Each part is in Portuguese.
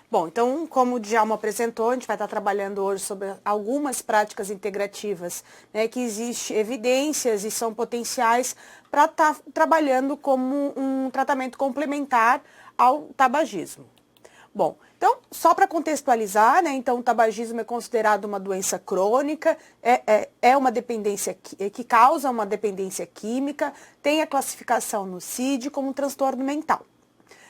Bom, então, como o Djalma apresentou, a gente vai estar trabalhando hoje sobre algumas práticas integrativas, né, que existem evidências e são potenciais para estar trabalhando como um tratamento complementar ao tabagismo. Bom, então, só para contextualizar, né, então o tabagismo é considerado uma doença crônica, é uma dependência que causa uma dependência química, tem a classificação no CID como um transtorno mental.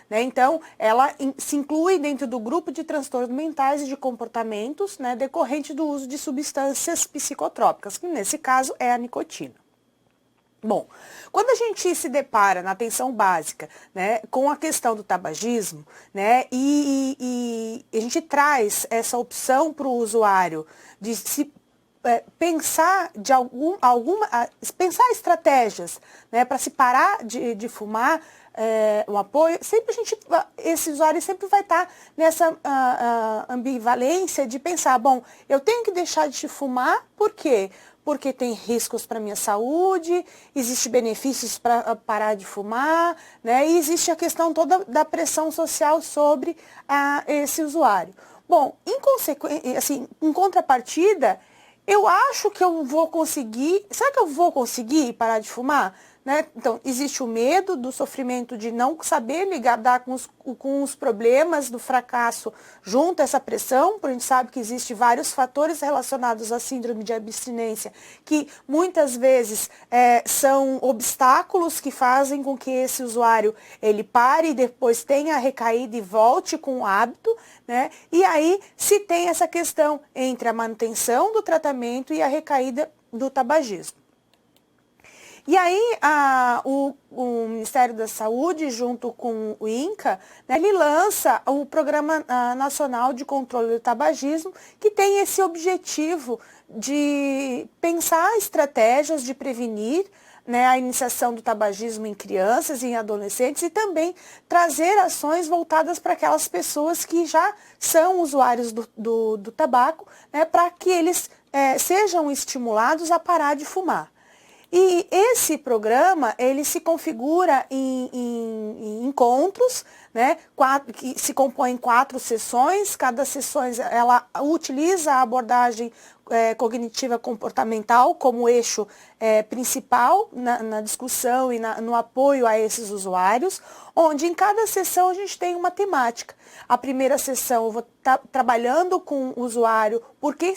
Né? Então, ela se inclui dentro do grupo de transtornos mentais e de comportamentos, né, decorrente do uso de substâncias psicotrópicas, que nesse caso é a nicotina. Bom, quando a gente se depara na atenção básica, né, com a questão do tabagismo, né, e a gente traz essa opção para o usuário de se pensar pensar estratégias, né, para se parar de fumar, um apoio, sempre esse usuário sempre vai estar nessa ambivalência de pensar, bom, eu tenho que deixar de fumar, por quê? Porque tem riscos para a minha saúde, existe benefícios para parar de fumar, né? E existe a questão toda da pressão social sobre esse usuário. Bom, em contrapartida, eu acho que eu vou conseguir. Será que eu vou conseguir parar de fumar? Né? Então, existe o medo do sofrimento de não saber lidar com os problemas do fracasso junto a essa pressão, porque a gente sabe que existem vários fatores relacionados à síndrome de abstinência, que muitas vezes são obstáculos que fazem com que esse usuário ele pare e depois tenha a recaída e volte com o hábito, né? E aí se tem essa questão entre a manutenção do tratamento e a recaída do tabagismo. E aí, o Ministério da Saúde, junto com o INCA, né, ele lança o Programa Nacional de Controle do Tabagismo, que tem esse objetivo de pensar estratégias de prevenir, né, a iniciação do tabagismo em crianças e em adolescentes e também trazer ações voltadas para aquelas pessoas que já são usuários do tabaco, né, para que eles sejam estimulados a parar de fumar. E esse programa, ele se configura em encontros, né, que se compõem em 4 sessões, cada sessão ela utiliza a abordagem cognitiva comportamental como eixo principal na discussão e no apoio a esses usuários, onde em cada sessão a gente tem uma temática. A primeira sessão eu vou estar trabalhando com o usuário por que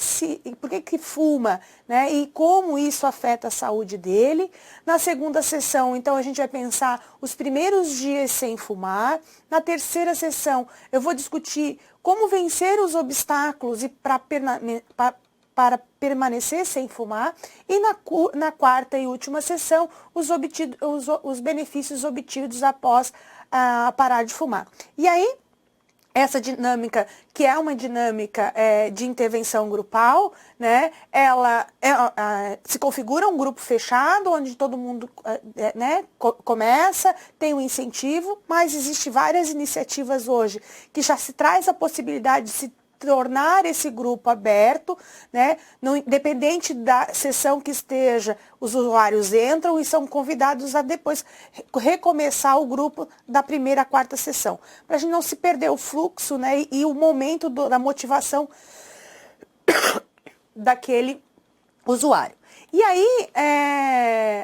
fuma, né, e como isso afeta a saúde dele. Na segunda sessão, então, a gente vai pensar os primeiros dias sem fumar. Na terceira sessão, eu vou discutir como vencer os obstáculos e para permanecer sem fumar. E na quarta e última sessão, os benefícios obtidos após parar de fumar. E aí, essa dinâmica, que é uma dinâmica de intervenção grupal, né, ela se configura um grupo fechado, onde todo mundo né, começa, tem um incentivo, mas existem várias iniciativas hoje que já se traz a possibilidade de se tornar esse grupo aberto, né? Independente da sessão que esteja, os usuários entram e são convidados a depois recomeçar o grupo da primeira à quarta sessão, para a gente não se perder o fluxo, né? E o momento da motivação daquele usuário. E aí,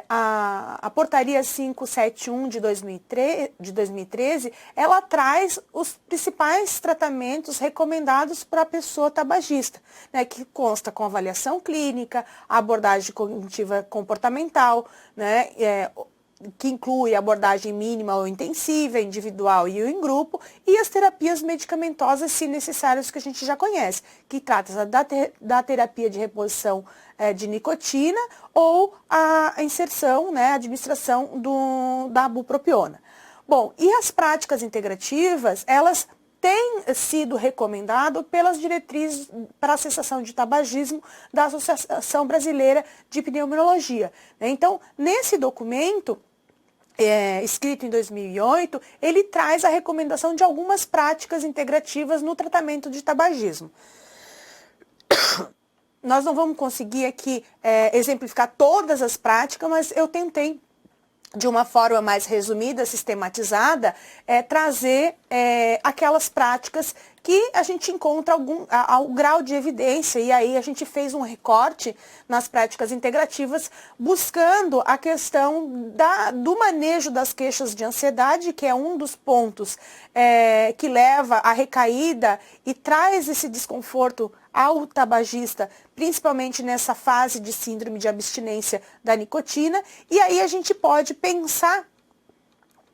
a portaria 571 de 2013, ela traz os principais tratamentos recomendados para a pessoa tabagista, né, que consta com avaliação clínica, a abordagem cognitiva comportamental, né, que inclui a abordagem mínima ou intensiva, individual e em grupo, e as terapias medicamentosas, se necessárias, que a gente já conhece, que trata da terapia de reposição de nicotina ou a inserção, né, a administração da bupropiona. Bom, e as práticas integrativas, elas têm sido recomendadas pelas diretrizes para a cessação de tabagismo da Associação Brasileira de Pneumologia. Então, nesse documento, escrito em 2008, ele traz a recomendação de algumas práticas integrativas no tratamento de tabagismo. Nós não vamos conseguir aqui exemplificar todas as práticas, mas eu tentei de uma forma mais resumida, sistematizada, trazer aquelas práticas que a gente encontra algum grau de evidência, e aí a gente fez um recorte nas práticas integrativas, buscando a questão do manejo das queixas de ansiedade, que é um dos pontos que leva à recaída e traz esse desconforto ao tabagista, principalmente nessa fase de síndrome de abstinência da nicotina, e aí a gente pode pensar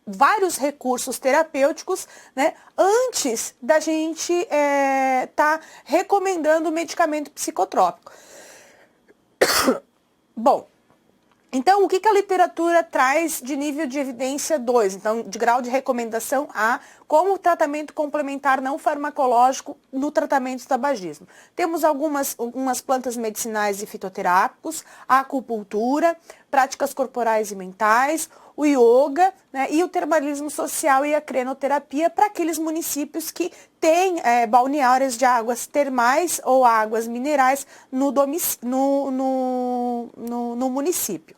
vários recursos terapêuticos, né, antes da gente tá recomendando o medicamento psicotrópico. Bom, então, o que a literatura traz de nível de evidência 2? Então, de grau de recomendação A, como tratamento complementar não farmacológico no tratamento do tabagismo. Temos algumas plantas medicinais e fitoterápicos, a acupuntura, práticas corporais e mentais, o yoga, né, e o termalismo social e a crenoterapia para aqueles municípios que têm balneários de águas termais ou águas minerais no município.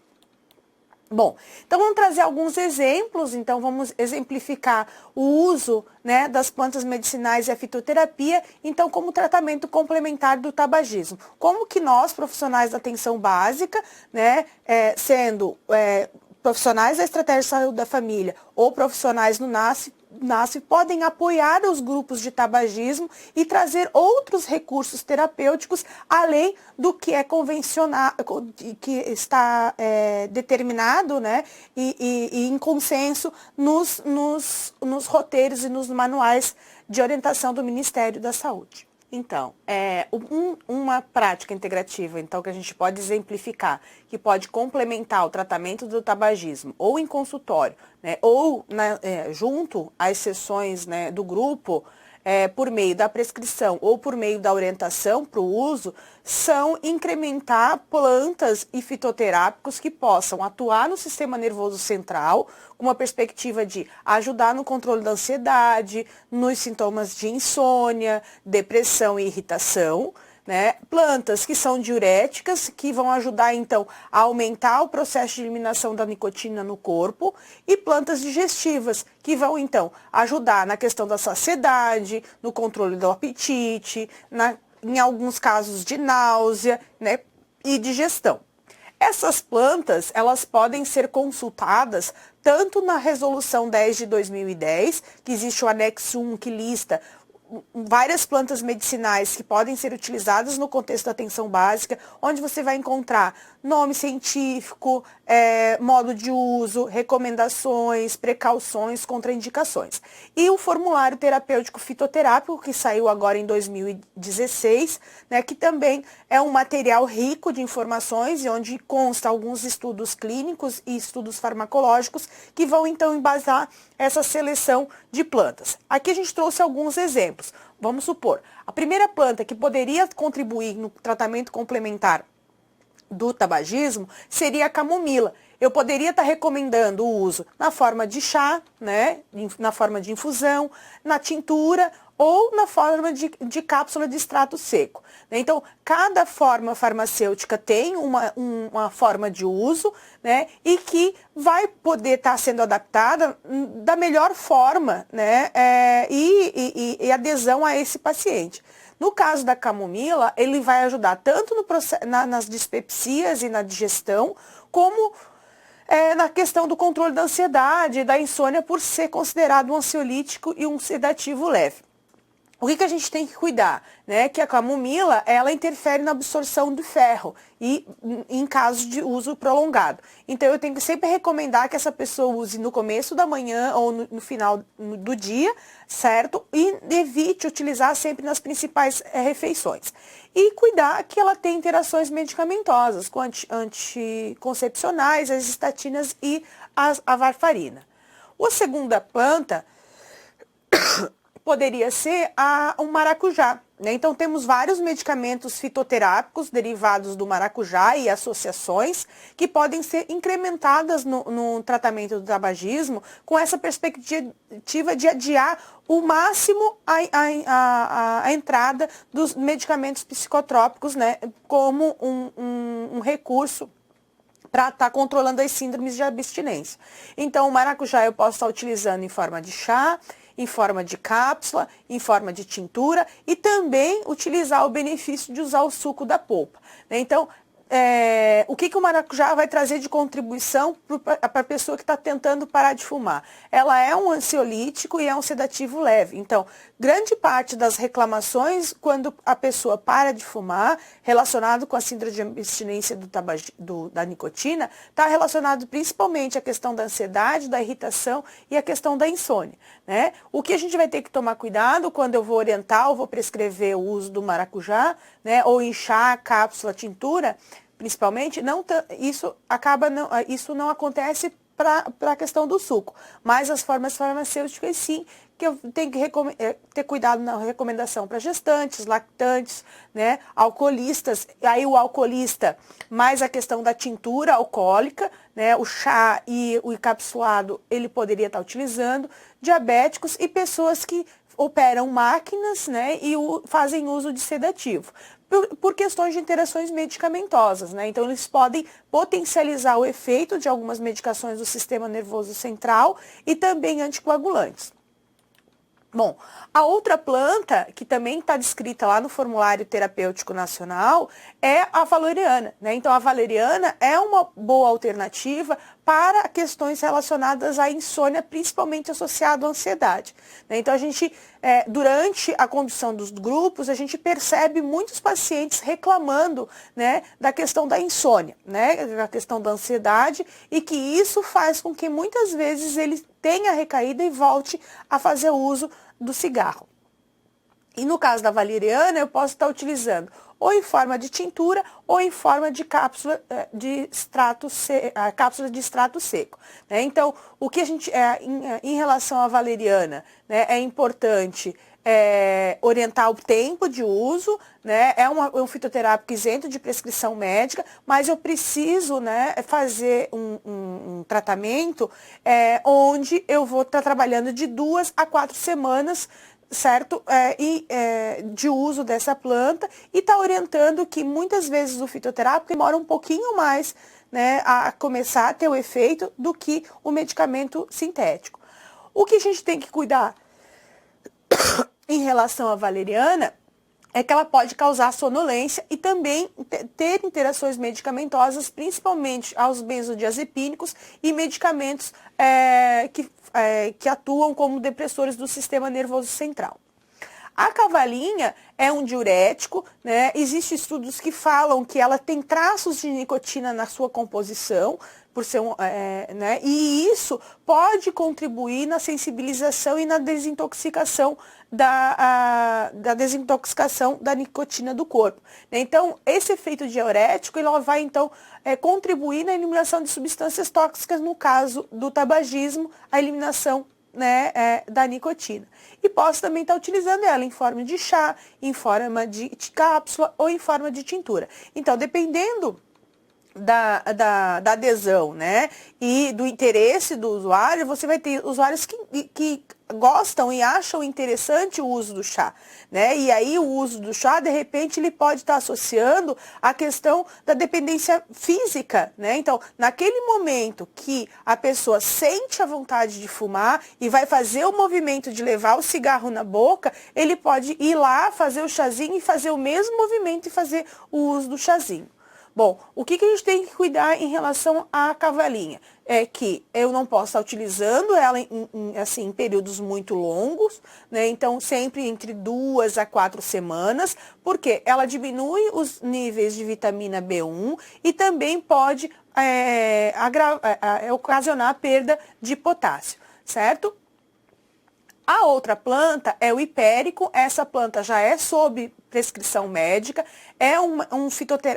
Bom, então vamos trazer alguns exemplos, então vamos exemplificar o uso, né, das plantas medicinais e a fitoterapia, então como tratamento complementar do tabagismo. Como que nós, profissionais da atenção básica, né, sendo profissionais da estratégia de saúde da família ou profissionais no NASF, podem apoiar os grupos de tabagismo e trazer outros recursos terapêuticos além do que é convencional, que está determinado, né, e em consenso nos roteiros e nos manuais de orientação do Ministério da Saúde. Então, uma prática integrativa, então, que a gente pode exemplificar, que pode complementar o tratamento do tabagismo, ou em consultório, né, ou junto às sessões, né, do grupo, por meio da prescrição ou por meio da orientação para o uso, são incrementar plantas e fitoterápicos que possam atuar no sistema nervoso central, com uma perspectiva de ajudar no controle da ansiedade, nos sintomas de insônia, depressão e irritação, né? Plantas que são diuréticas, que vão ajudar, então, a aumentar o processo de eliminação da nicotina no corpo, e plantas digestivas, que vão, então, ajudar na questão da saciedade, no controle do apetite, em alguns casos de náusea, né, e digestão. Essas plantas, elas podem ser consultadas tanto na Resolução 10 de 2010, que existe o anexo 1 que lista várias plantas medicinais que podem ser utilizadas no contexto da atenção básica, onde você vai encontrar nome científico, modo de uso, recomendações, precauções, contraindicações. E o formulário terapêutico fitoterápico, que saiu agora em 2016, né, que também é um material rico de informações e onde consta alguns estudos clínicos e estudos farmacológicos que vão então embasar essa seleção de plantas. Aqui a gente trouxe alguns exemplos. Vamos supor, a primeira planta que poderia contribuir no tratamento complementar do tabagismo seria a camomila. Eu poderia estar recomendando o uso na forma de chá, né, na forma de infusão, na tintura ou na forma de cápsula de extrato seco. Então, cada forma farmacêutica tem uma forma de uso, né, e que vai poder estar sendo adaptada da melhor forma, né, e adesão a esse paciente. No caso da camomila, ele vai ajudar tanto nas dispepsias e na digestão, como na questão do controle da ansiedade e da insônia, por ser considerado um ansiolítico e um sedativo leve. O que a gente tem que cuidar? Né? Que a camomila, ela interfere na absorção do ferro e em caso de uso prolongado. Então, eu tenho que sempre recomendar que essa pessoa use no começo da manhã ou no final do dia, certo? E evite utilizar sempre nas principais refeições. E cuidar que ela tenha interações medicamentosas com anticoncepcionais, as estatinas e a varfarina. A segunda planta poderia ser um maracujá, né? Então, temos vários medicamentos fitoterápicos derivados do maracujá e associações que podem ser incrementadas no tratamento do tabagismo com essa perspectiva de adiar o máximo a entrada dos medicamentos psicotrópicos, né, como um recurso para estar controlando as síndromes de abstinência. Então, o maracujá eu posso estar utilizando em forma de chá, em forma de cápsula, em forma de tintura e também utilizar o benefício de usar o suco da polpa. Então, o que o maracujá vai trazer de contribuição para a pessoa que está tentando parar de fumar? Ela é um ansiolítico e é um sedativo leve. Então, grande parte das reclamações quando a pessoa para de fumar, relacionado com a síndrome de abstinência da nicotina, está relacionado principalmente à questão da ansiedade, da irritação e à questão da insônia, né? O que a gente vai ter que tomar cuidado quando eu vou orientar ou vou prescrever o uso do maracujá, né, ou em chá, cápsula, tintura, principalmente, isso não acontece para a questão do suco, mas as formas farmacêuticas sim, que eu tenho que ter cuidado na recomendação para gestantes, lactantes, né, alcoolistas, aí o alcoolista, mais a questão da tintura alcoólica, né, o chá e o encapsulado ele poderia estar utilizando, diabéticos e pessoas que operam máquinas, né, e fazem uso de sedativo. Por questões de interações medicamentosas, né? Então, eles podem potencializar o efeito de algumas medicações do sistema nervoso central e também anticoagulantes. Bom, a outra planta, que também está descrita lá no Formulário Terapêutico Nacional, é a valeriana, né? Então, a valeriana é uma boa alternativa para questões relacionadas à insônia, principalmente associado à ansiedade, né? Então, a gente, durante a condução dos grupos, a gente percebe muitos pacientes reclamando, né, da questão da insônia, né, da questão da ansiedade, e que isso faz com que muitas vezes ele tenha recaída e volte a fazer uso do cigarro. E no caso da valeriana, eu posso estar utilizando ou em forma de tintura ou em forma de cápsula de extrato seco. Né? Então, o que a gente em relação à valeriana, né, é importante orientar o tempo de uso, né? É um fitoterápico isento de prescrição médica, mas eu preciso, né, fazer um tratamento onde eu vou estar trabalhando de 2 a 4 semanas, certo? De uso dessa planta e está orientando que muitas vezes o fitoterápico demora um pouquinho mais, né, a começar a ter o efeito do que o medicamento sintético. O que a gente tem que cuidar em relação à valeriana é que ela pode causar sonolência e também ter interações medicamentosas, principalmente aos benzodiazepínicos e medicamentos que atuam como depressores do sistema nervoso central. A cavalinha é um diurético, né? Existem estudos que falam que ela tem traços de nicotina na sua composição, por ser né? E isso pode contribuir na sensibilização e na desintoxicação da nicotina do corpo. Então, esse efeito diurético ele vai, então, contribuir na eliminação de substâncias tóxicas, no caso do tabagismo, a eliminação, né, da nicotina. E posso também estar utilizando ela em forma de chá, em forma de cápsula ou em forma de tintura. Então, dependendo da adesão, né, e do interesse do usuário, você vai ter usuários que gostam e acham interessante o uso do chá, né? E aí o uso do chá, de repente, ele pode estar associando a questão da dependência física, né? Então, naquele momento que a pessoa sente a vontade de fumar e vai fazer o movimento de levar o cigarro na boca, ele pode ir lá, fazer o chazinho e fazer o mesmo movimento e fazer o uso do chazinho. Bom, o que a gente tem que cuidar em relação à cavalinha? É que eu não posso estar utilizando ela em períodos muito longos, né? Então, sempre entre 2 a 4 semanas, porque ela diminui os níveis de vitamina B1 e também pode ocasionar perda de potássio, certo? A outra planta é o hipérico, essa planta já é sob prescrição médica, é um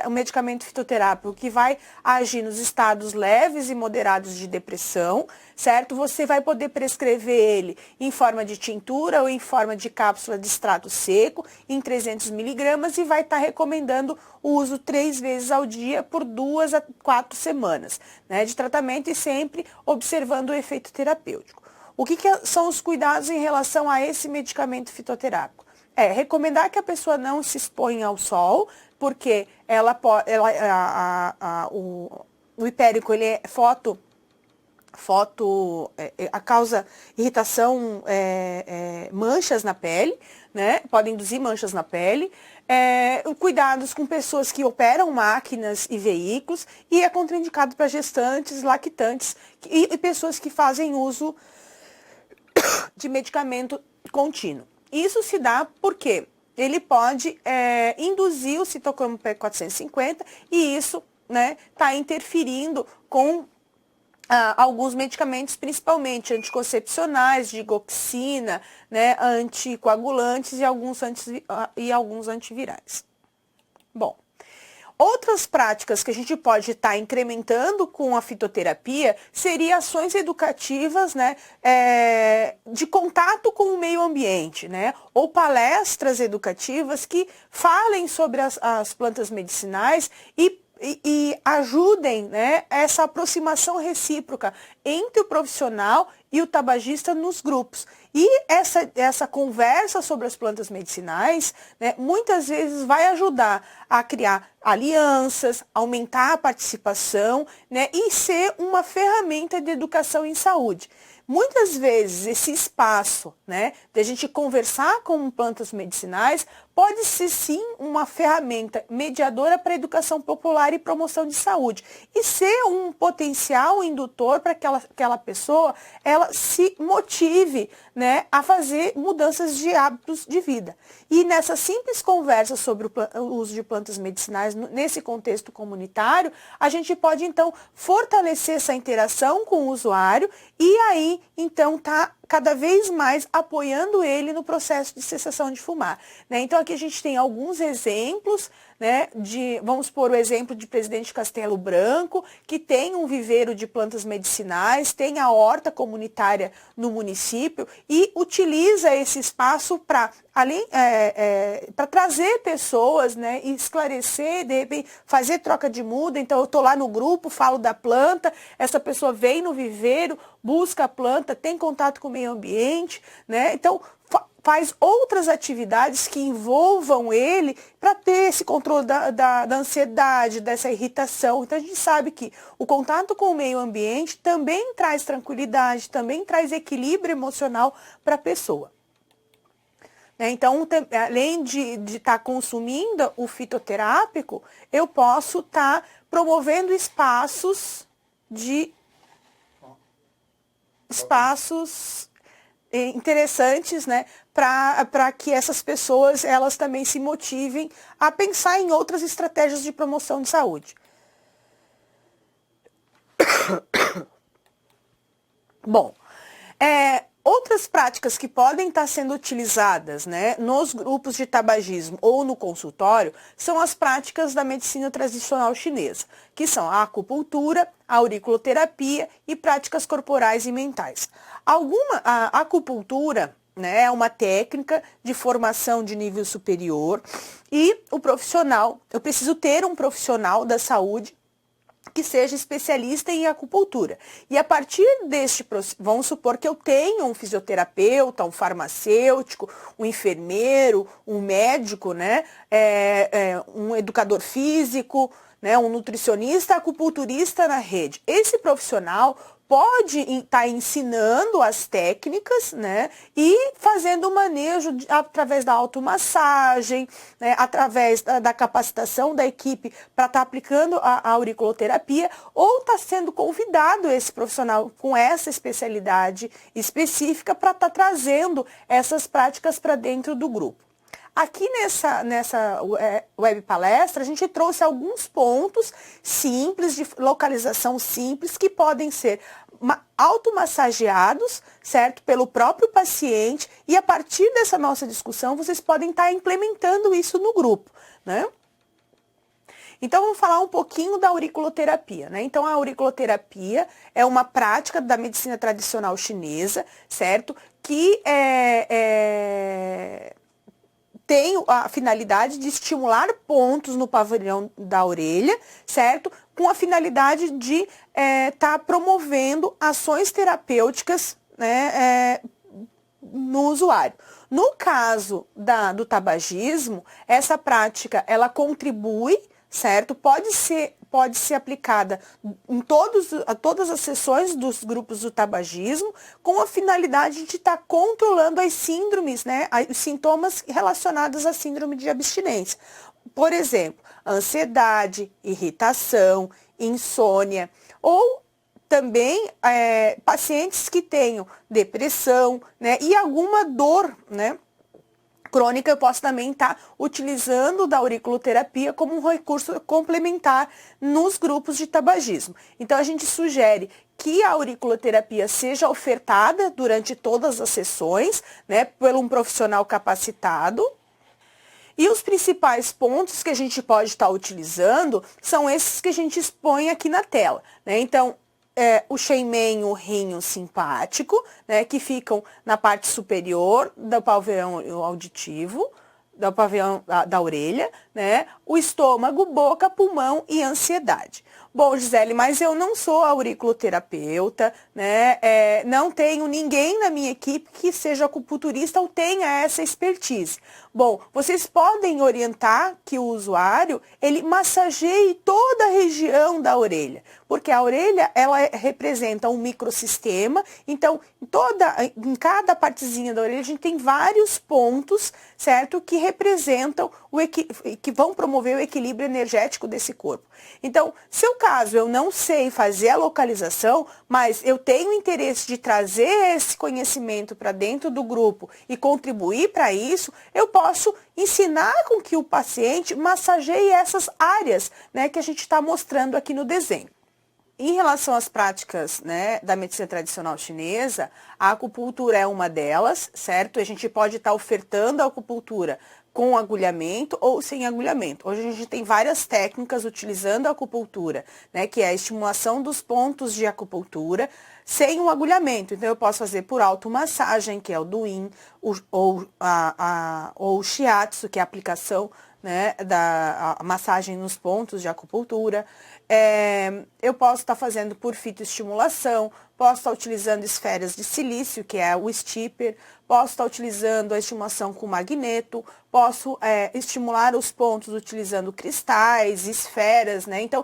medicamento fitoterápico que vai agir nos estados leves e moderados de depressão, certo? Você vai poder prescrever ele em forma de tintura ou em forma de cápsula de extrato seco, em 300 miligramas, e vai estar recomendando o uso 3 vezes ao dia por 2 a 4 semanas, né, de tratamento e sempre observando o efeito terapêutico. O que são os cuidados em relação a esse medicamento fitoterápico? Recomendar que a pessoa não se exponha ao sol, porque o hipérico ele é causa irritação, manchas na pele, né? Pode induzir manchas na pele. Cuidados com pessoas que operam máquinas e veículos, e é contraindicado para gestantes, lactantes e pessoas que fazem uso de medicamento contínuo. Isso se dá porque ele pode induzir o citocromo P450 e isso, né, está interferindo com alguns medicamentos, principalmente anticoncepcionais, digoxina, né, anticoagulantes e alguns antivirais. Bom, outras práticas que a gente pode estar incrementando com a fitoterapia seriam ações educativas, né, de contato com o meio ambiente, né, ou palestras educativas que falem sobre as plantas medicinais e ajudem, né, essa aproximação recíproca entre o profissional e o tabagista nos grupos. E essa conversa sobre as plantas medicinais, né, muitas vezes vai ajudar a criar alianças, aumentar a participação, né, e ser uma ferramenta de educação em saúde. Muitas vezes esse espaço, né, de a gente conversar com plantas medicinais pode ser sim uma ferramenta mediadora para a educação popular e promoção de saúde e ser um potencial indutor para que aquela pessoa ela se motive, né, a fazer mudanças de hábitos de vida. E nessa simples conversa sobre o uso de plantas medicinais nesse contexto comunitário, a gente pode então fortalecer essa interação com o usuário e aí então tá cada vez mais apoiando ele no processo de cessação de fumar, né? Então aqui a gente tem alguns exemplos, né, vamos pôr o exemplo de Presidente Castelo Branco, que tem um viveiro de plantas medicinais, tem a horta comunitária no município e utiliza esse espaço para para trazer pessoas, né, e esclarecer, de repente, fazer troca de muda. Então eu estou lá no grupo, falo da planta, essa pessoa vem no viveiro, busca a planta, tem contato com o meio ambiente, né? Então faz outras atividades que envolvam ele para ter esse controle da ansiedade, dessa irritação. Então a gente sabe que o contato com o meio ambiente também traz tranquilidade, também traz equilíbrio emocional para a pessoa. Então, além de estar consumindo o fitoterápico, eu posso estar promovendo espaços interessantes, né, para que essas pessoas elas também se motivem a pensar em outras estratégias de promoção de saúde. Bom, outras práticas que podem estar sendo utilizadas, né, nos grupos de tabagismo ou no consultório são as práticas da medicina tradicional chinesa, que são a acupuntura, a auriculoterapia e práticas corporais e mentais. A acupuntura, né, é uma técnica de formação de nível superior e eu preciso ter um profissional da saúde que seja especialista em acupuntura. E a partir vamos supor que eu tenho um fisioterapeuta, um farmacêutico, um enfermeiro, um médico, né, um educador físico, né, um nutricionista, acupunturista na rede. Esse profissional pode estar ensinando as técnicas, né, e fazendo o manejo através da automassagem, né, através da capacitação da equipe para estar aplicando a auriculoterapia, ou está sendo convidado esse profissional com essa especialidade específica para estar trazendo essas práticas para dentro do grupo. Aqui nessa web palestra, a gente trouxe alguns pontos simples, de localização simples, que podem ser automassageados, certo? Pelo próprio paciente, e a partir dessa nossa discussão, vocês podem estar implementando isso no grupo, né? Então, vamos falar um pouquinho da auriculoterapia, né? Então, a auriculoterapia é uma prática da medicina tradicional chinesa, certo? Que tem a finalidade de estimular pontos no pavilhão da orelha, certo? Com a finalidade de estar promovendo ações terapêuticas, né, no usuário. No caso do tabagismo, essa prática, ela contribui, certo? Pode ser aplicada em todas as sessões dos grupos do tabagismo, com a finalidade de estar controlando as síndromes, né, os sintomas relacionados à síndrome de abstinência. Por exemplo, ansiedade, irritação, insônia, ou também pacientes que tenham depressão, né, e alguma dor, né, crônica. Eu posso também estar utilizando da auriculoterapia como um recurso complementar nos grupos de tabagismo. Então, a gente sugere que a auriculoterapia seja ofertada durante todas as sessões, né, por um profissional capacitado. E os principais pontos que a gente pode estar utilizando são esses que a gente expõe aqui na tela, né? Então, o Shenmen, o rinho simpático, né, que ficam na parte superior do pavilhão auditivo, do pavilhão da orelha, né, o estômago, boca, pulmão e ansiedade. Bom, Gisele, mas eu não sou auriculoterapeuta, né? Não tenho ninguém na minha equipe que seja acupunturista ou tenha essa expertise. Bom, vocês podem orientar que o usuário, ele massageie toda a região da orelha, porque a orelha, ela representa um microsistema, então, em cada partezinha da orelha, a gente tem vários pontos, certo? Que representam, que vão promover o equilíbrio energético desse corpo. Então, se o caso eu não sei fazer a localização, mas eu tenho interesse de trazer esse conhecimento para dentro do grupo e contribuir para isso, eu posso ensinar com que o paciente massageie essas áreas, né, que a gente está mostrando aqui no desenho. Em relação às práticas, né, da medicina tradicional chinesa, a acupuntura é uma delas, certo? A gente pode estar ofertando a acupuntura com agulhamento ou sem agulhamento. Hoje a gente tem várias técnicas utilizando a acupuntura, né, que é a estimulação dos pontos de acupuntura sem o agulhamento. Então, eu posso fazer por automassagem, que é o do Yin, ou o Shiatsu, que é a aplicação, né, a massagem nos pontos de acupuntura. Eu posso estar fazendo por fitoestimulação, posso estar utilizando esferas de silício, que é o stipper, posso estar utilizando a estimulação com magneto, posso estimular os pontos utilizando cristais, esferas, né? Então,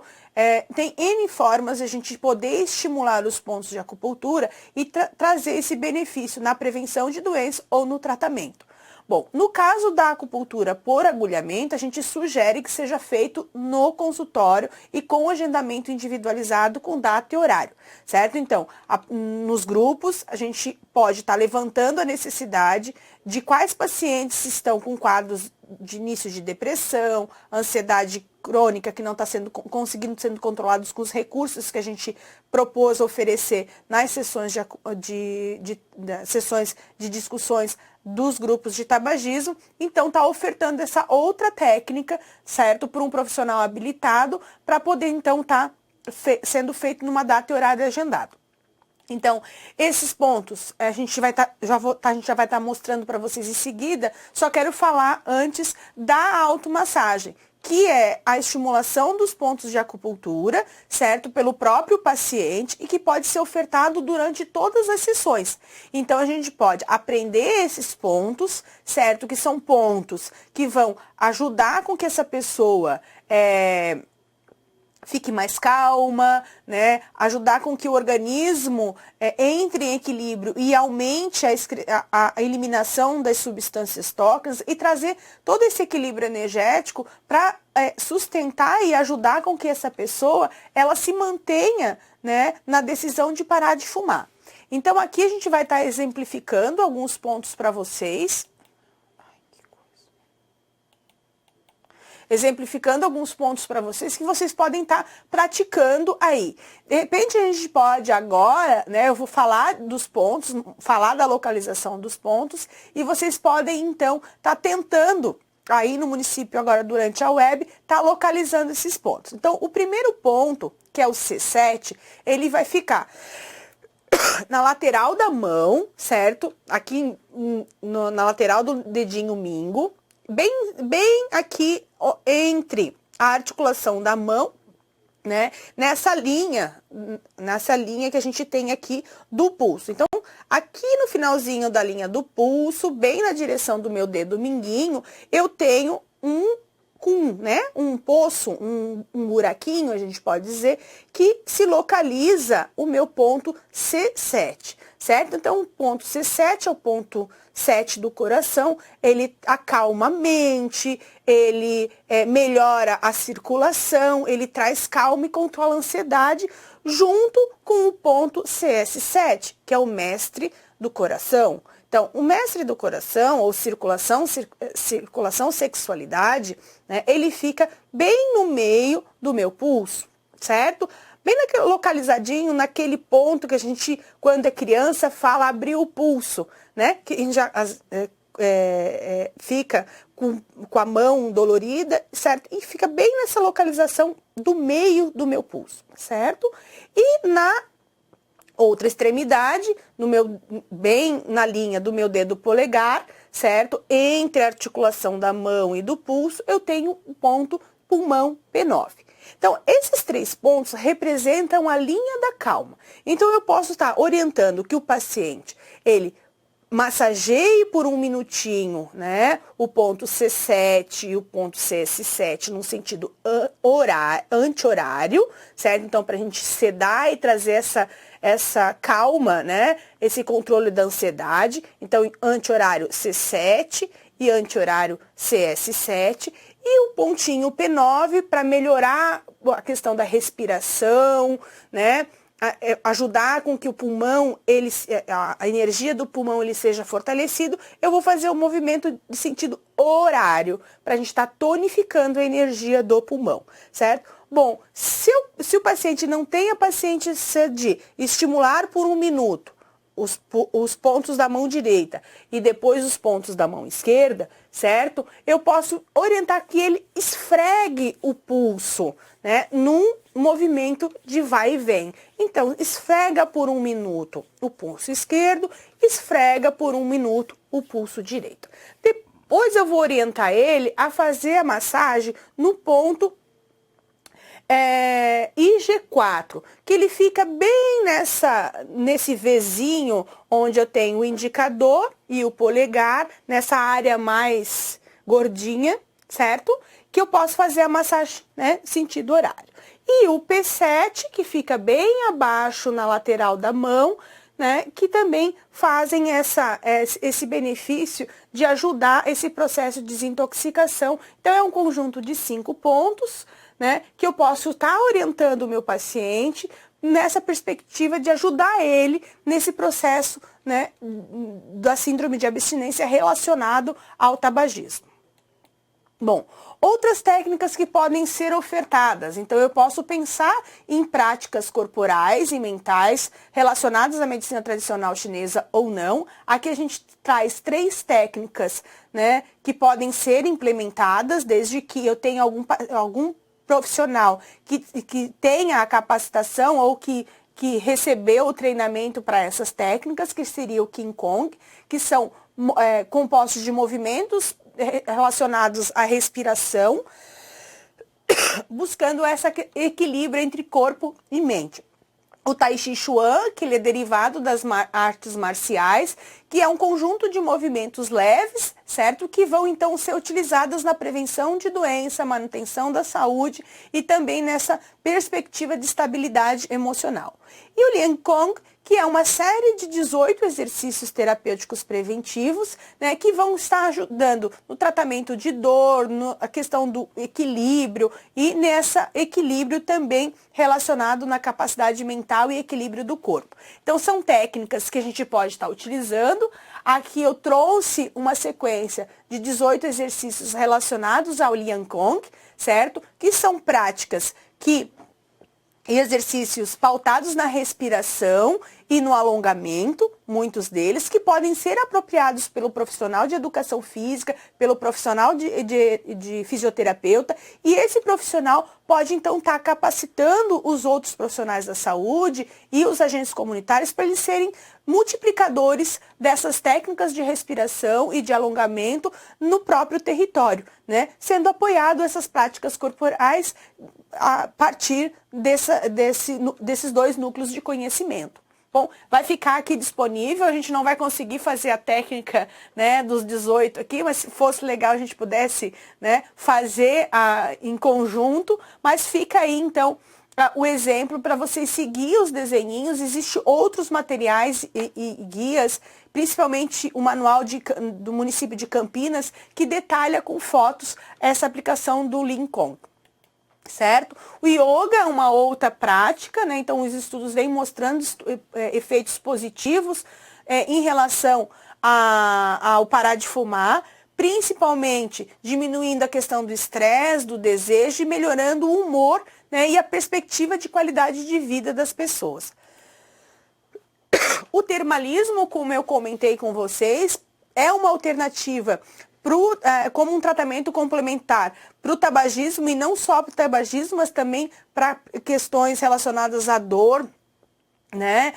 tem N formas de a gente poder estimular os pontos de acupuntura e trazer esse benefício na prevenção de doenças ou no tratamento. Bom, no caso da acupuntura por agulhamento, a gente sugere que seja feito no consultório e com agendamento individualizado com data e horário, certo? Então, nos grupos, a gente pode estar levantando a necessidade de quais pacientes estão com quadros de início de depressão, ansiedade crônica que não está conseguindo ser controlados com os recursos que a gente propôs oferecer nas sessões sessões de discussões dos grupos de tabagismo. Então, está ofertando essa outra técnica, certo, por um profissional habilitado, para poder, então, estar sendo feito numa data e horário agendado. Então, esses pontos a gente já vai estar mostrando para vocês em seguida. Só quero falar antes da automassagem, que é a estimulação dos pontos de acupuntura, certo? Pelo próprio paciente e que pode ser ofertado durante todas as sessões. Então, a gente pode aprender esses pontos, certo? Que são pontos que vão ajudar com que essa pessoa fique mais calma, né? Ajudar com que o organismo entre em equilíbrio e aumente a eliminação das substâncias tóxicas e trazer todo esse equilíbrio energético para sustentar e ajudar com que essa pessoa ela se mantenha, né, na decisão de parar de fumar. Então, aqui a gente vai estar exemplificando alguns pontos para vocês. Exemplificando alguns pontos para vocês que vocês podem estar praticando aí. De repente, a gente pode agora, né, eu vou falar dos pontos, falar da localização dos pontos, e vocês podem, então, estar tentando, aí no município agora, durante a web, estar localizando esses pontos. Então, o primeiro ponto, que é o C7, ele vai ficar na lateral da mão, certo? Aqui na lateral do dedinho mingo, bem aqui entre a articulação da mão, né, nessa linha que a gente tem aqui do pulso. Então, aqui no finalzinho da linha do pulso, bem na direção do meu dedo mindinho, eu tenho um com, né, um poço, um buraquinho, a gente pode dizer, que se localiza o meu ponto C7, certo? Então, o ponto C7 é o ponto 7 do coração, ele acalma a mente, ele melhora a circulação, ele traz calma e controla a ansiedade, junto com o ponto CS7, que é o mestre do coração. Então, o mestre do coração, ou circulação, sexualidade, né, ele fica bem no meio do meu pulso, certo? Bem localizadinho naquele ponto que a gente, quando é criança, fala abrir o pulso, né? Que a gente já fica com a mão dolorida, certo? E fica bem nessa localização do meio do meu pulso, certo? E na outra extremidade, bem na linha do meu dedo polegar, certo? Entre a articulação da mão e do pulso, eu tenho o ponto pulmão P9. Então, esses 3 pontos representam a linha da calma. Então, eu posso estar orientando que o paciente, ele massageie por 1 minutinho, né, o ponto C7 e o ponto CS7 num sentido anti-horário, certo? Então, para a gente sedar e trazer essa calma, né, esse controle da ansiedade. Então, anti-horário C7 e anti-horário CS7. E o pontinho P9 para melhorar a questão da respiração, né? Ajudar com que o pulmão, a energia do pulmão ele seja fortalecido, eu vou fazer um movimento de sentido horário, para a gente estar tonificando a energia do pulmão, certo? Bom, se o paciente não tem a paciência de estimular por 1 minuto, os pontos da mão direita e depois os pontos da mão esquerda, certo? Eu posso orientar que ele esfregue o pulso, né, num movimento de vai e vem. Então, esfrega por 1 minuto o pulso esquerdo, esfrega por 1 minuto o pulso direito. Depois eu vou orientar ele a fazer a massagem no ponto IG4, que ele fica bem nesse Vzinho, onde eu tenho o indicador e o polegar, nessa área mais gordinha, certo? Que eu posso fazer a massagem, né, sentido horário. E o P7, que fica bem abaixo na lateral da mão, né, que também fazem esse benefício de ajudar esse processo de desintoxicação. Então, é um conjunto de 5 pontos, né, que eu posso estar orientando o meu paciente nessa perspectiva de ajudar ele nesse processo, né, da síndrome de abstinência relacionado ao tabagismo. Bom, outras técnicas que podem ser ofertadas. Então, eu posso pensar em práticas corporais e mentais relacionadas à medicina tradicional chinesa ou não. Aqui a gente traz 3 técnicas, né, que podem ser implementadas desde que eu tenha algum profissional que tenha a capacitação ou que recebeu o treinamento para essas técnicas, que seria o King Kong, que são compostos de movimentos relacionados à respiração, buscando esse equilíbrio entre corpo e mente. O Tai Chi Chuan, que ele é derivado das artes marciais, que é um conjunto de movimentos leves, certo? Que vão então ser utilizados na prevenção de doença, manutenção da saúde e também nessa perspectiva de estabilidade emocional. E o Liang Kong, que é uma série de 18 exercícios terapêuticos preventivos, né, que vão estar ajudando no tratamento de dor, a questão do equilíbrio e nessa equilíbrio também relacionado na capacidade mental e equilíbrio do corpo. Então, são técnicas que a gente pode estar utilizando. Aqui eu trouxe uma sequência de 18 exercícios relacionados ao Liang Kong, certo? Que são práticas e exercícios pautados na respiração e no alongamento, muitos deles, que podem ser apropriados pelo profissional de educação física, pelo profissional de fisioterapeuta, e esse profissional pode então estar capacitando os outros profissionais da saúde e os agentes comunitários para eles serem multiplicadores dessas técnicas de respiração e de alongamento no próprio território, né? Sendo apoiado essas práticas corporais a partir desses 2 núcleos de conhecimento. Bom, vai ficar aqui disponível, a gente não vai conseguir fazer a técnica, né, dos 18 aqui, mas se fosse legal a gente pudesse, né, fazer em conjunto, mas fica aí então o exemplo para vocês seguir os desenhinhos. Existem outros materiais e guias, principalmente o manual do município de Campinas, que detalha com fotos essa aplicação do Lean Kong. Certo? O yoga é uma outra prática, né? Então os estudos vêm mostrando efeitos positivos em relação ao parar de fumar, principalmente diminuindo a questão do estresse, do desejo e melhorando o humor, né? E a perspectiva de qualidade de vida das pessoas. O termalismo, como eu comentei com vocês, é uma alternativa como um tratamento complementar para o tabagismo, e não só para o tabagismo, mas também para questões relacionadas à dor, né?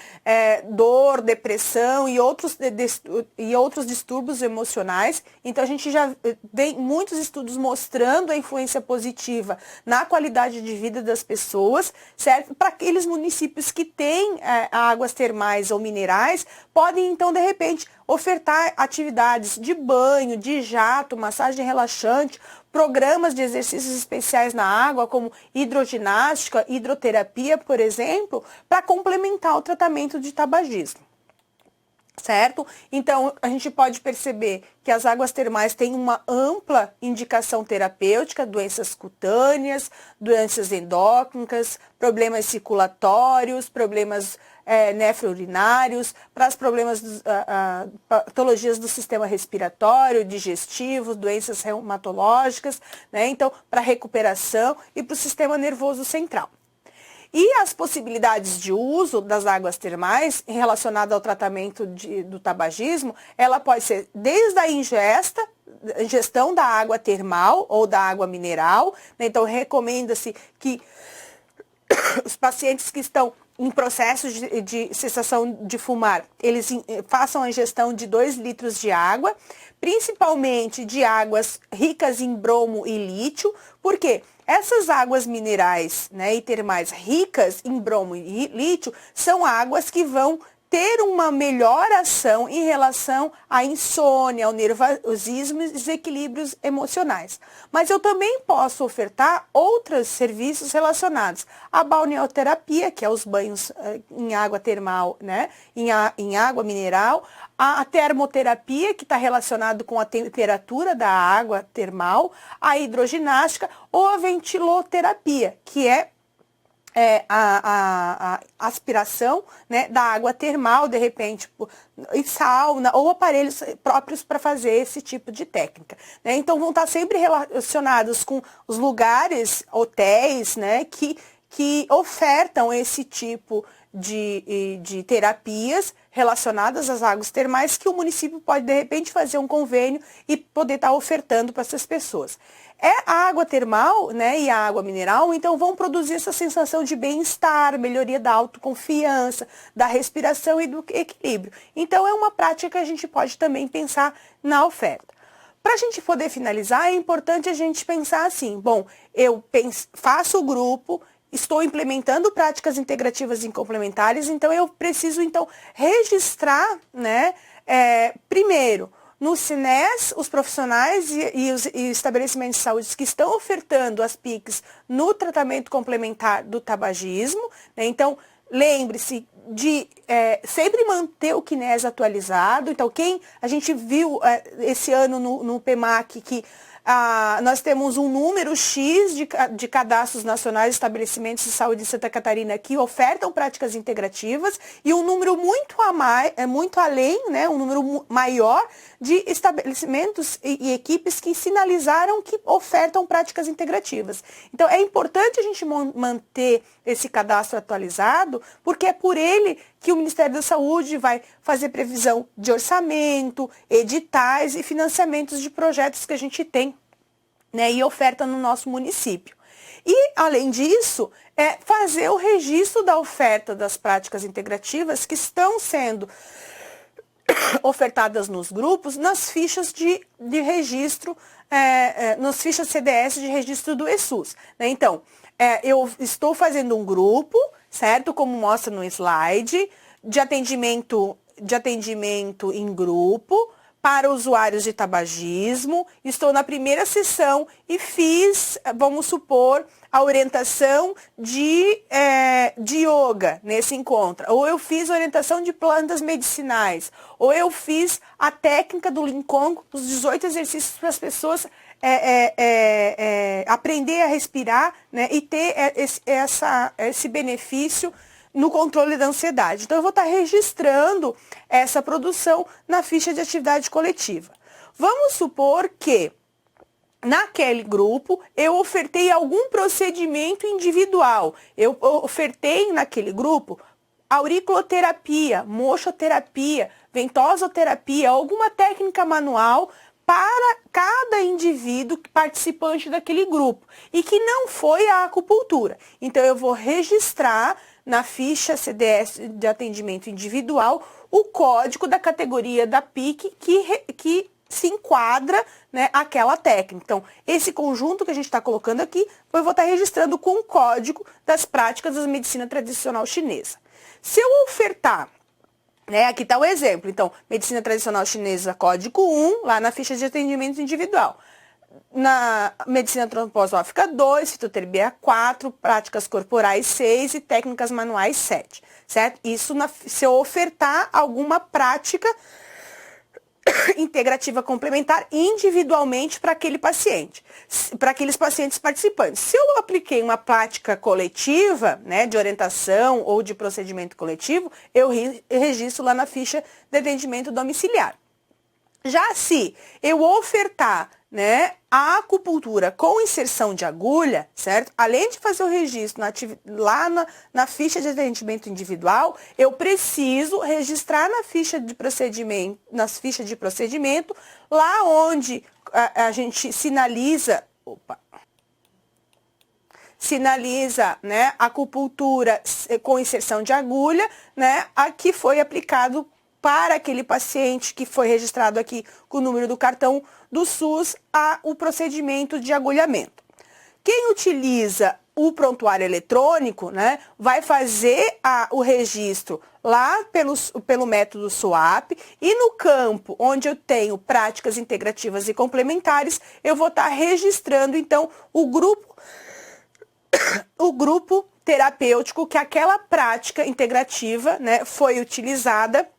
Dor, depressão e outros distúrbios emocionais. Então a gente já vê muitos estudos mostrando a influência positiva na qualidade de vida das pessoas, certo? Para aqueles municípios que têm águas termais ou minerais, podem então de repente ofertar atividades de banho, de jato, massagem relaxante, programas de exercícios especiais na água, como hidroginástica, hidroterapia, por exemplo, para complementar o tratamento de tabagismo. Certo? Então, a gente pode perceber que as águas termais têm uma ampla indicação terapêutica, doenças cutâneas, doenças endócrinas, problemas circulatórios, problemas nefrourinários, para os problemas, patologias do sistema respiratório, digestivo, doenças reumatológicas, né? Então, para recuperação e para o sistema nervoso central. E as possibilidades de uso das águas termais relacionadas ao tratamento do tabagismo, ela pode ser desde a ingestão da água termal ou da água mineral, né? Então recomenda-se que os pacientes que estão em processo de cessação de fumar, eles façam a ingestão de 2 litros de água, principalmente de águas ricas em bromo e lítio. Por quê? Essas águas minerais, né, e termais ricas em bromo e lítio são águas que vão ter uma melhor ação em relação à insônia, ao nervosismo e desequilíbrios emocionais. Mas eu também posso ofertar outros serviços relacionados à balneoterapia, que é os banhos em água termal, né, em água mineral, a termoterapia, que está relacionado com a temperatura da água termal, a hidroginástica ou a ventiloterapia, que é a aspiração, né, da água termal, de repente, em sauna ou aparelhos próprios para fazer esse tipo de técnica, né? Então vão estar sempre relacionados com os lugares, hotéis, né, que ofertam esse tipo de terapias relacionadas às águas termais, que o município pode, de repente, fazer um convênio e poder estar ofertando para essas pessoas. A água termal, né, e a água mineral, então, vão produzir essa sensação de bem-estar, melhoria da autoconfiança, da respiração e do equilíbrio. Então, é uma prática que a gente pode também pensar na oferta. Para a gente poder finalizar, é importante a gente pensar assim: bom, eu faço o grupo, estou implementando práticas integrativas e complementares, então eu preciso registrar, né, primeiro, no SINES, os profissionais e os estabelecimentos de saúde que estão ofertando as PICs no tratamento complementar do tabagismo, né? Então, lembre-se de sempre manter o CNES atualizado. Então, a gente viu esse ano no PEMAC que nós temos um número X de cadastros nacionais de estabelecimentos de saúde de Santa Catarina que ofertam práticas integrativas, e um número muito além, né, um número maior de estabelecimentos e equipes que sinalizaram que ofertam práticas integrativas. Então, é importante a gente manter esse cadastro atualizado, porque é por ele que o Ministério da Saúde vai fazer previsão de orçamento, editais e financiamentos de projetos que a gente tem, né, e oferta no nosso município. E, além disso, fazer o registro da oferta das práticas integrativas que estão sendo ofertadas nos grupos, nas fichas de registro, nas fichas CDS de registro do ESUS, né? Então, eu estou fazendo um grupo, certo? Como mostra no slide, de atendimento em grupo para usuários de tabagismo. Estou na primeira sessão e fiz, vamos supor, a orientação de yoga nesse encontro. Ou eu fiz orientação de plantas medicinais. Ou eu fiz a técnica do Lean-Kong, os 18 exercícios para as pessoas aprender a respirar, né, e ter esse benefício no controle da ansiedade. Então, eu vou estar registrando essa produção na ficha de atividade coletiva. Vamos supor que, naquele grupo, eu ofertei algum procedimento individual. Eu ofertei naquele grupo auriculoterapia, mochoterapia, ventosoterapia, alguma técnica manual para cada indivíduo participante daquele grupo e que não foi a acupuntura. Então, eu vou registrar na ficha CDS de atendimento individual o código da categoria da PIC que se enquadra, né, aquela técnica. Então, esse conjunto que a gente está colocando aqui, eu vou estar registrando com o código das práticas da medicina tradicional chinesa. Se eu ofertar, né, aqui está o exemplo, então, medicina tradicional chinesa, código 1, lá na ficha de atendimento individual. Na medicina antroposófica 2, fitoterapia 4, práticas corporais 6 e técnicas manuais 7, certo? Isso se eu ofertar alguma prática integrativa complementar individualmente para aquele paciente, para aqueles pacientes participantes. Se eu apliquei uma prática coletiva, né, de orientação ou de procedimento coletivo, eu registro lá na ficha de atendimento domiciliar. Já se eu ofertar, né, a acupuntura com inserção de agulha, certo? Além de fazer o registro lá na ficha de atendimento individual, eu preciso registrar na ficha de procedimento, nas fichas de procedimento, lá onde a gente sinaliza, né, acupuntura com inserção de agulha, né, a que foi aplicado para aquele paciente que foi registrado aqui com o número do cartão do SUS, o procedimento de agulhamento. Quem utiliza o prontuário eletrônico, né, vai fazer o registro lá pelo método SWAP e no campo onde eu tenho práticas integrativas e complementares, eu vou estar registrando, então, o grupo terapêutico que aquela prática integrativa, né, foi utilizada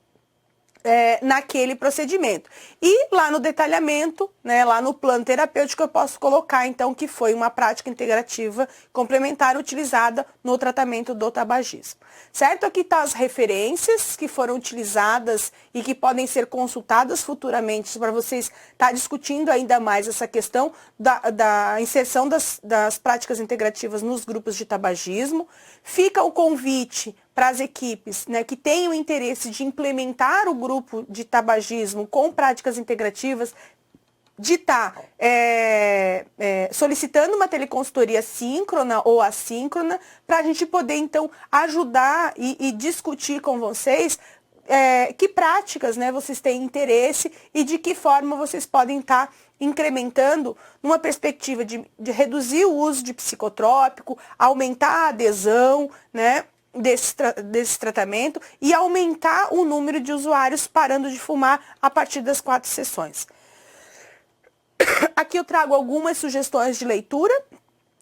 naquele procedimento. E lá no detalhamento, né, lá no plano terapêutico, eu posso colocar, então, que foi uma prática integrativa complementar utilizada no tratamento do tabagismo. Certo? Aqui estão as referências que foram utilizadas e que podem ser consultadas futuramente para vocês estar discutindo ainda mais essa questão da inserção das práticas integrativas nos grupos de tabagismo. Fica o convite para as equipes, né, que tenham interesse de implementar o grupo de tabagismo com práticas integrativas, de estar solicitando uma teleconsultoria síncrona ou assíncrona, para a gente poder, então, ajudar e discutir com vocês que práticas, né, vocês têm interesse e de que forma vocês podem estar incrementando numa perspectiva de reduzir o uso de psicotrópico, aumentar a adesão, né, desse tratamento e aumentar o número de usuários parando de fumar a partir das 4 sessões. Aqui eu trago algumas sugestões de leitura,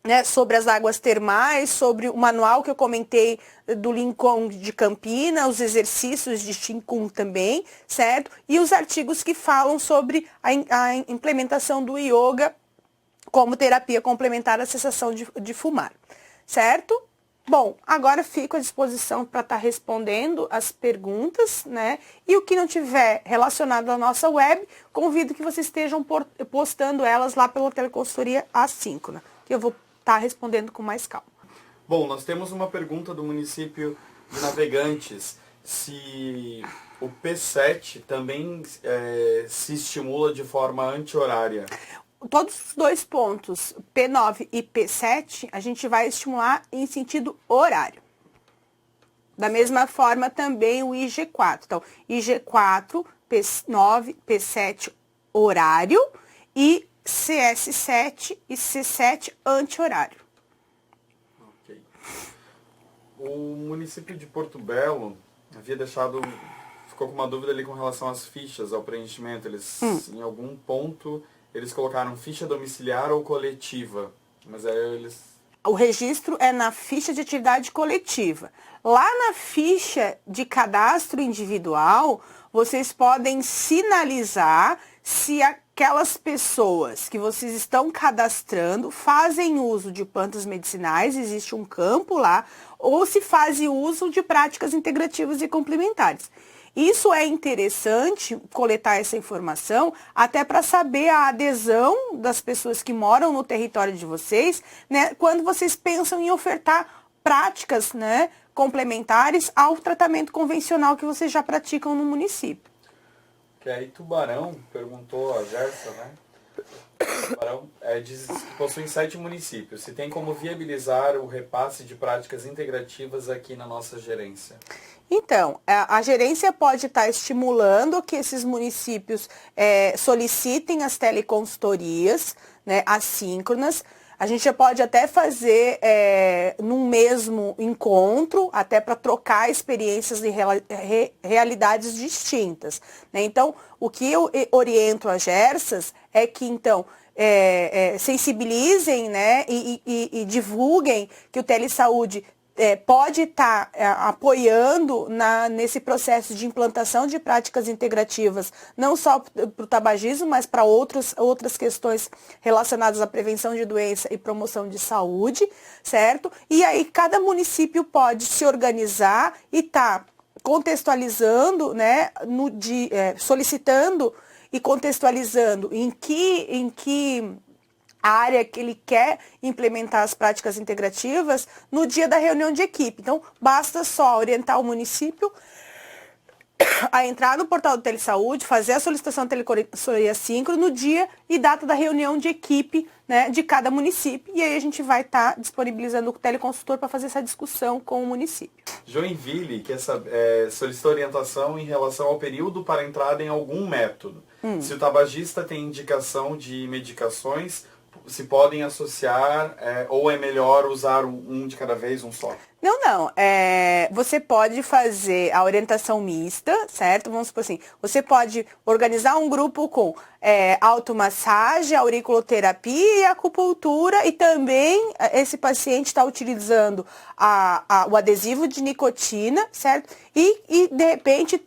né, sobre as águas termais, sobre o manual que eu comentei do Lean-Kong de Campina, os exercícios de Qigong também, certo? E os artigos que falam sobre a implementação do yoga como terapia complementar à cessação de fumar, certo? Bom, agora fico à disposição para estar respondendo as perguntas, né? E o que não tiver relacionado à nossa web, convido que vocês estejam postando elas lá pela teleconsultoria assíncrona, que eu vou estar respondendo com mais calma. Bom, nós temos uma pergunta do município de Navegantes, se o P7 também se estimula de forma anti-horária. Todos os 2 pontos, P9 e P7, a gente vai estimular em sentido horário. Da mesma forma também o IG4. Então, IG4, P9, P7, horário, e CS7 e C7, anti-horário. Ok. O município de Porto Belo havia deixado, ficou com uma dúvida ali com relação às fichas, ao preenchimento. Eles, em algum ponto, eles colocaram ficha domiciliar ou coletiva, mas aí eles... O registro é na ficha de atividade coletiva. Lá na ficha de cadastro individual, vocês podem sinalizar se aquelas pessoas que vocês estão cadastrando fazem uso de plantas medicinais, existe um campo lá, ou se fazem uso de práticas integrativas e complementares. Isso é interessante, coletar essa informação, até para saber a adesão das pessoas que moram no território de vocês, né, quando vocês pensam em ofertar práticas, né, complementares ao tratamento convencional que vocês já praticam no município. Que aí Tubarão, perguntou a Gersa, né? Tubarão diz que possui 7 municípios. Se tem como viabilizar o repasse de práticas integrativas aqui na nossa gerência? Então, a gerência pode estar estimulando que esses municípios solicitem as teleconsultorias, né, assíncronas. A gente já pode até fazer num mesmo encontro, até para trocar experiências de realidades distintas, né? Então, o que eu oriento as Gersas é que, então, sensibilizem, né, e divulguem que o Telesaúde pode estar apoiando nesse processo de implantação de práticas integrativas, não só para o tabagismo, mas para outras questões relacionadas à prevenção de doença e promoção de saúde, certo? E aí cada município pode se organizar e estar contextualizando, né, solicitando e contextualizando em que área que ele quer implementar as práticas integrativas no dia da reunião de equipe. Então, basta só orientar o município a entrar no portal do Telesaúde, fazer a solicitação de teleconsultoria síncrona no dia e data da reunião de equipe, né, de cada município. E aí a gente vai estar disponibilizando o teleconsultor para fazer essa discussão com o município. Joinville, que solicitou orientação em relação ao período para entrada em algum método. Se o tabagista tem indicação de medicações, se podem associar ou é melhor usar um de cada vez, um só? Não. Você pode fazer a orientação mista, certo? Vamos supor assim, você pode organizar um grupo com automassagem, auriculoterapia e acupuntura, e também esse paciente está utilizando o adesivo de nicotina, certo? E de repente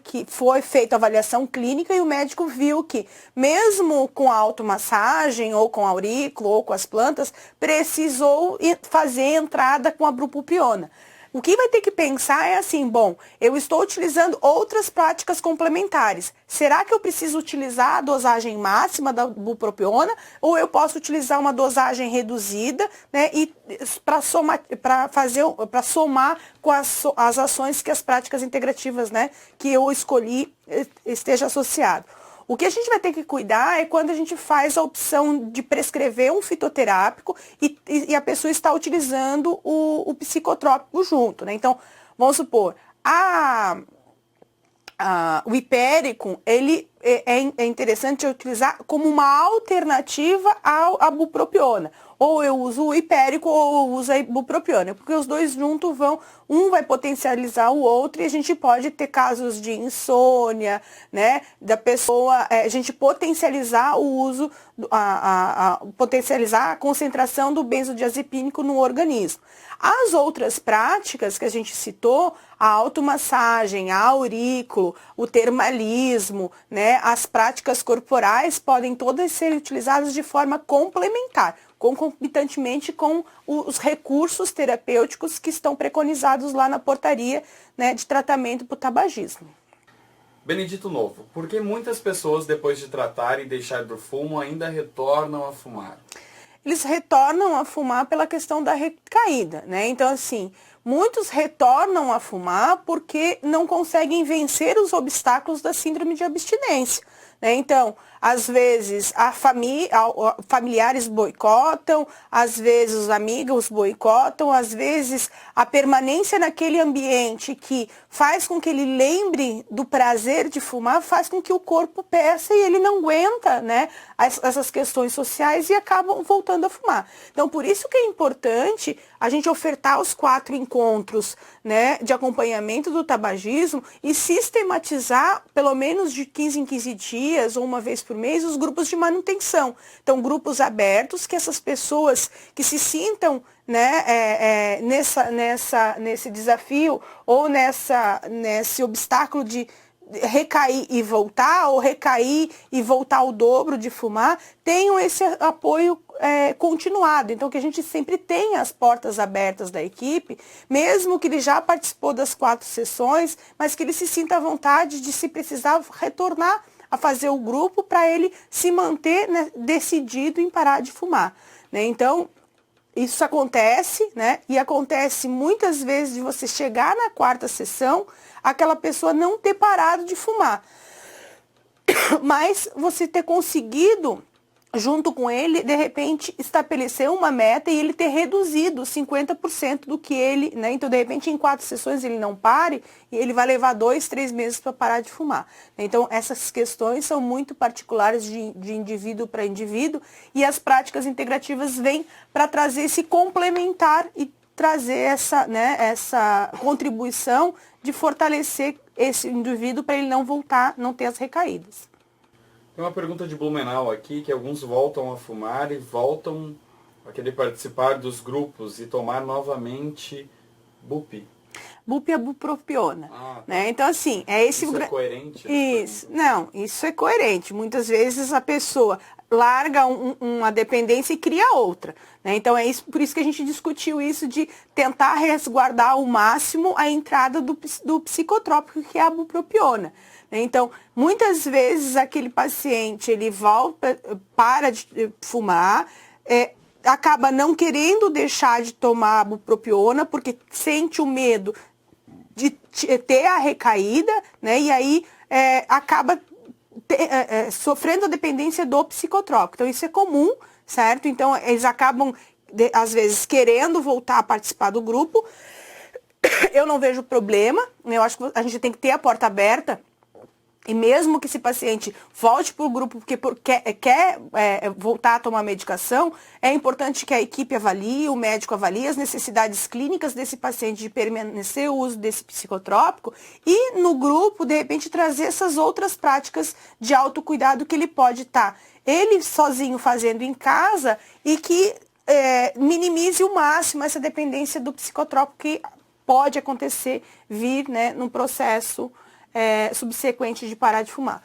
que foi feita a avaliação clínica e o médico viu que mesmo com a automassagem ou com a aurículo ou com as plantas, precisou fazer entrada com a bupropiona. O que vai ter que pensar é assim, bom, eu estou utilizando outras práticas complementares. Será que eu preciso utilizar a dosagem máxima da bupropiona ou eu posso utilizar uma dosagem reduzida, né, e para somar com as ações que as práticas integrativas, né, que eu escolhi esteja associado. O que a gente vai ter que cuidar é quando a gente faz a opção de prescrever um fitoterápico e a pessoa está utilizando o psicotrópico junto, né? Então, vamos supor, o hipéricum, ele é interessante utilizar como uma alternativa à bupropiona. Ou eu uso o hipérico ou eu uso a ibupropiona, porque os dois juntos um vai potencializar o outro e a gente pode ter casos de insônia, né, da pessoa, a gente potencializar o uso, potencializar a concentração do benzodiazepínico no organismo. As outras práticas que a gente citou, a automassagem, a aurículo, o termalismo, né, as práticas corporais podem todas ser utilizadas de forma complementar, concomitantemente com os recursos terapêuticos que estão preconizados lá na portaria, né, de tratamento para o tabagismo. Benedito Novo, por que muitas pessoas, depois de tratar e deixar do fumo, ainda retornam a fumar? Eles retornam a fumar pela questão da recaída, né? Então, assim, muitos retornam a fumar porque não conseguem vencer os obstáculos da síndrome de abstinência, né? Então, às vezes, familiares boicotam, às vezes os amigos boicotam, às vezes a permanência naquele ambiente que faz com que ele lembre do prazer de fumar, faz com que o corpo peça e ele não aguenta, né, essas questões sociais e acabam voltando a fumar. Então, por isso que é importante a gente ofertar os 4 em encontros, né, de acompanhamento do tabagismo e sistematizar, pelo menos de 15 em 15 dias ou uma vez por mês, os grupos de manutenção. Então, grupos abertos que essas pessoas que se sintam, né, nesse desafio ou nesse obstáculo de recair e voltar, ou recair e voltar ao dobro de fumar, tenham esse apoio continuado. Então, que a gente sempre tenha as portas abertas da equipe, mesmo que ele já participou das 4 sessões, mas que ele se sinta à vontade de, se precisar, retornar a fazer o grupo para ele se manter, né, decidido em parar de fumar. Né? Então, isso acontece, né? E acontece muitas vezes de você chegar na 4ª sessão, aquela pessoa não ter parado de fumar, mas você ter conseguido, junto com ele, de repente, estabelecer uma meta e ele ter reduzido 50% do que ele, né? Então, de repente, em 4 sessões ele não pare e ele vai levar 2, 3 meses para parar de fumar. Então, essas questões são muito particulares de indivíduo para indivíduo e as práticas integrativas vêm para trazer esse complementar e trazer essa contribuição de fortalecer esse indivíduo para ele não voltar, não ter as recaídas. Tem uma pergunta de Blumenau aqui, que alguns voltam a fumar e voltam a querer participar dos grupos e tomar novamente BUP. BUP é bupropiona. Né? Então, assim, Isso é coerente? Isso. Não, isso é coerente. Muitas vezes a pessoa larga uma dependência e cria outra. Né? Então, por isso que a gente discutiu isso de tentar resguardar ao máximo a entrada do psicotrópico, que é a bupropiona. Então, muitas vezes aquele paciente, ele volta, para de fumar, acaba não querendo deixar de tomar a bupropiona, porque sente o medo de ter a recaída, né? E aí acaba sofrendo a dependência do psicotrópico. Então, isso é comum, certo? Então, eles acabam, às vezes, querendo voltar a participar do grupo. Eu não vejo problema, né? Eu acho que a gente tem que ter a porta aberta. E mesmo que esse paciente volte para o grupo porque quer voltar a tomar medicação, é importante que a equipe avalie, o médico avalie as necessidades clínicas desse paciente de permanecer o uso desse psicotrópico e no grupo, de repente, trazer essas outras práticas de autocuidado que ele pode estar ele sozinho fazendo em casa e que minimize o máximo essa dependência do psicotrópico que pode acontecer, vir, né, num processo subsequente de parar de fumar.